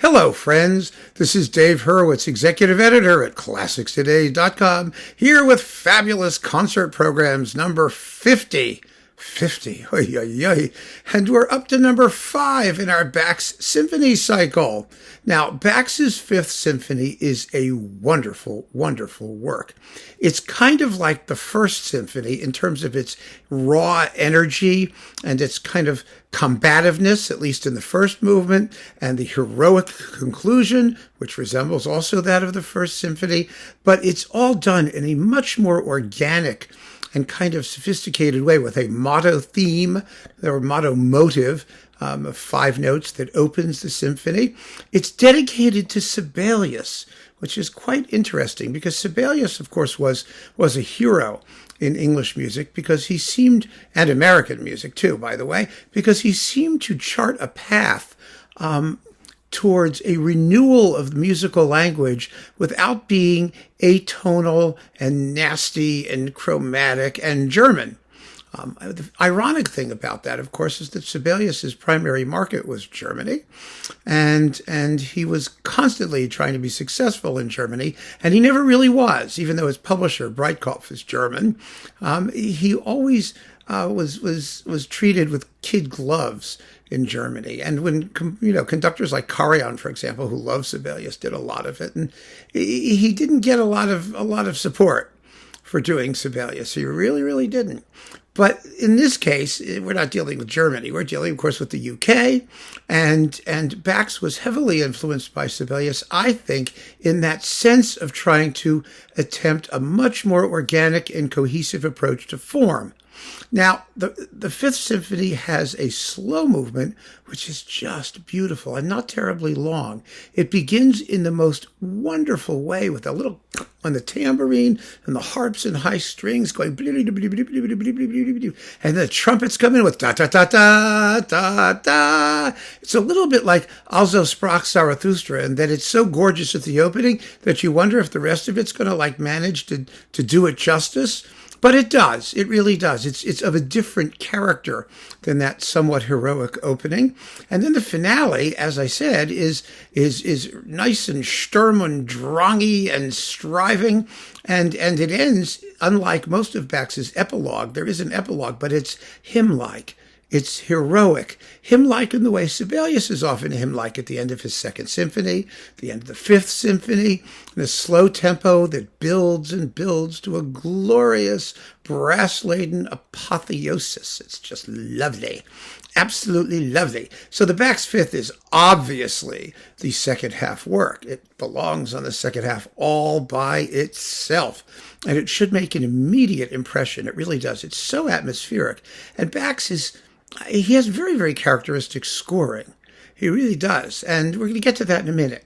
Hello, friends. This is Dave Hurwitz, executive editor at ClassicsToday.com, here with fabulous concert programs number 50. 50, oy, oy, oy. And we're up to number 5 in our Bax Symphony cycle. Now, Bax's Fifth Symphony is a wonderful, wonderful work. It's kind of like the First Symphony in terms of its raw energy and its kind of combativeness, at least in the first movement, and the heroic conclusion, which resembles also that of the First Symphony. But it's all done in a much more organic and kind of sophisticated way with a motto theme or motto motive of 5 notes that opens the symphony. It's dedicated to Sibelius, which is quite interesting because Sibelius, of course, was a hero in English music because he seemed, and American music too, by the way, because he seemed to chart a path towards a renewal of the musical language without being atonal and nasty and chromatic and German. The ironic thing about that, of course, is that Sibelius's primary market was Germany, and he was constantly trying to be successful in Germany, and he never really was, even though his publisher, Breitkopf, is German. He always was treated with kid gloves in Germany. And when, conductors like Karajan, for example, who loved Sibelius, did a lot of it, and he didn't get a lot of support for doing Sibelius. He really, really didn't. But in this case, we're not dealing with Germany. We're dealing, of course, with the UK. And Bax was heavily influenced by Sibelius, I think, in that sense of trying to attempt a much more organic and cohesive approach to form. Now, the Fifth Symphony has a slow movement, which is just beautiful and not terribly long. It begins in the most wonderful way with a little on the tambourine and the harps and high strings going, and the trumpets come in with da-da-da-da-da-da. It's a little bit like Also sprach Zarathustra, and that it's so gorgeous at the opening that you wonder if the rest of it's going to manage to do it justice. But it does. It really does. It's of a different character than that somewhat heroic opening. And then the finale, as I said, is nice and Sturm und Drangy and striving. And it ends, unlike most of Bax's epilogue. There is an epilogue, but it's hymn-like. It's heroic. Hymn-like in the way Sibelius is often hymn-like at the end of his Second Symphony, the end of the Fifth Symphony, in a slow tempo that builds and builds to a glorious, brass-laden apotheosis. It's just lovely. Absolutely lovely. So the Bax Fifth is obviously the second half work. It belongs on the second half all by itself. And it should make an immediate impression. It really does. It's so atmospheric. And Bax he has very, very characteristic scoring. He really does. And we're going to get to that in a minute,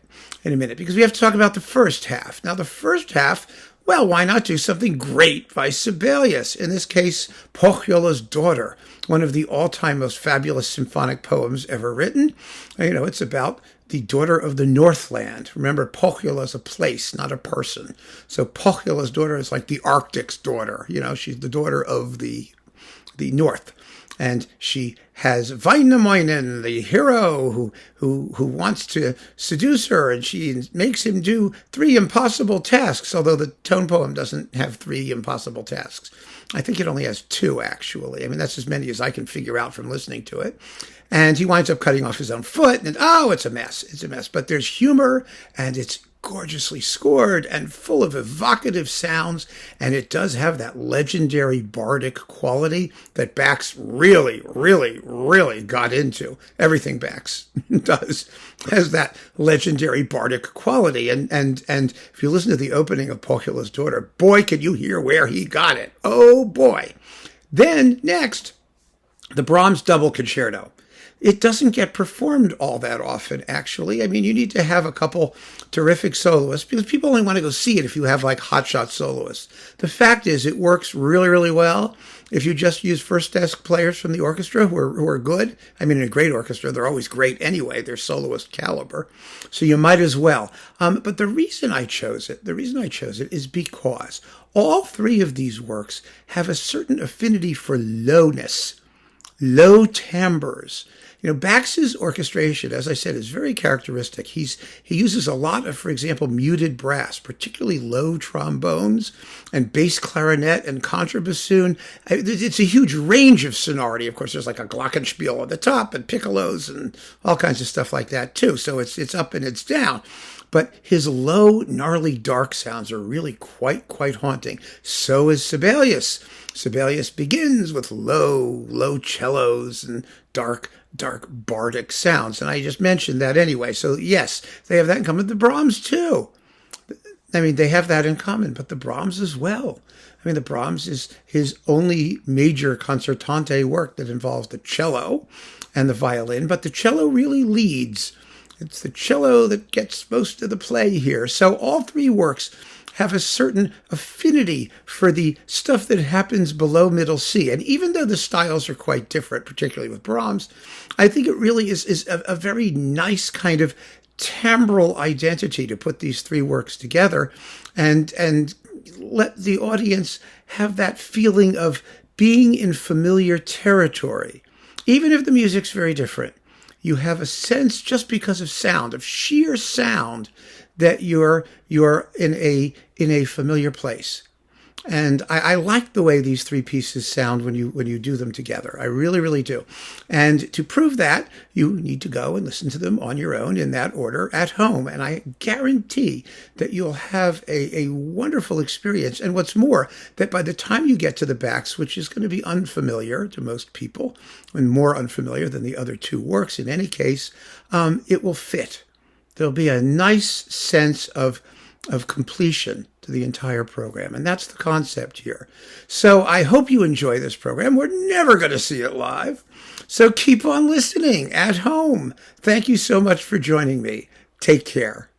because we have to talk about the first half. Now, the first half, well, why not do something great by Sibelius? In this case, Pohjola's Daughter, one of the all-time most fabulous symphonic poems ever written. It's about the daughter of the Northland. Remember, Pohjola is a place, not a person. So Pohjola's Daughter is like the Arctic's daughter. She's the daughter of the North. And she has Wainamoinen, the hero who wants to seduce her, and she makes him do 3 impossible tasks, although the tone poem doesn't have 3 impossible tasks. I think it only has 2, actually. I mean, that's as many as I can figure out from listening to it. And he winds up cutting off his own foot, and it's a mess. It's a mess. But there's humor, and it's gorgeously scored and full of evocative sounds, and it does have that legendary bardic quality that Bax really, really, really got into. Everything Bax does has that legendary bardic quality, and if you listen to the opening of Pohjola's Daughter, boy, can you hear where he got it. Oh boy. Then next, the Brahms Double Concerto. It doesn't get performed all that often, actually. I mean, you need to have a couple terrific soloists because people only want to go see it if you have hotshot soloists. The fact is, it works really, really well if you just use first desk players from the orchestra who are good. I mean, in a great orchestra, they're always great anyway. They're soloist caliber. So you might as well. But the reason I chose it is because all 3 of these works have a certain affinity for lowness, low timbres. Bax's orchestration, as I said, is very characteristic. He uses a lot of, for example, muted brass, particularly low trombones and bass clarinet and contrabassoon. It's a huge range of sonority. Of course, there's like a glockenspiel at the top and piccolos and all kinds of stuff like that too. So it's up and it's down. But his low, gnarly, dark sounds are really quite haunting. So is Sibelius. Sibelius begins with low cellos and dark bardic sounds. And I just mentioned that anyway. So yes, they have that in common. The Brahms too. I mean, they have that in common, but the Brahms as well. I mean, the Brahms is his only major concertante work that involves the cello and the violin, but the cello really leads. It's the cello that gets most of the play here. So all three works have a certain affinity for the stuff that happens below middle C. And even though the styles are quite different, particularly with Brahms, I think it really is a very nice kind of timbral identity to put these three works together and let the audience have that feeling of being in familiar territory. Even if the music's very different, you have a sense, just because of sound, of sheer sound, that you're in a familiar place. And I like the way these three pieces sound when you do them together. I really do. And to prove that, you need to go and listen to them on your own in that order at home. And I guarantee that you'll have a wonderful experience. And what's more, that by the time you get to the Bax, which is going to be unfamiliar to most people, and more unfamiliar than the other two works in any case, it will fit. There'll be a nice sense of completion to the entire program. And that's the concept here. So I hope you enjoy this program. We're never going to see it live. So keep on listening at home. Thank you so much for joining me. Take care.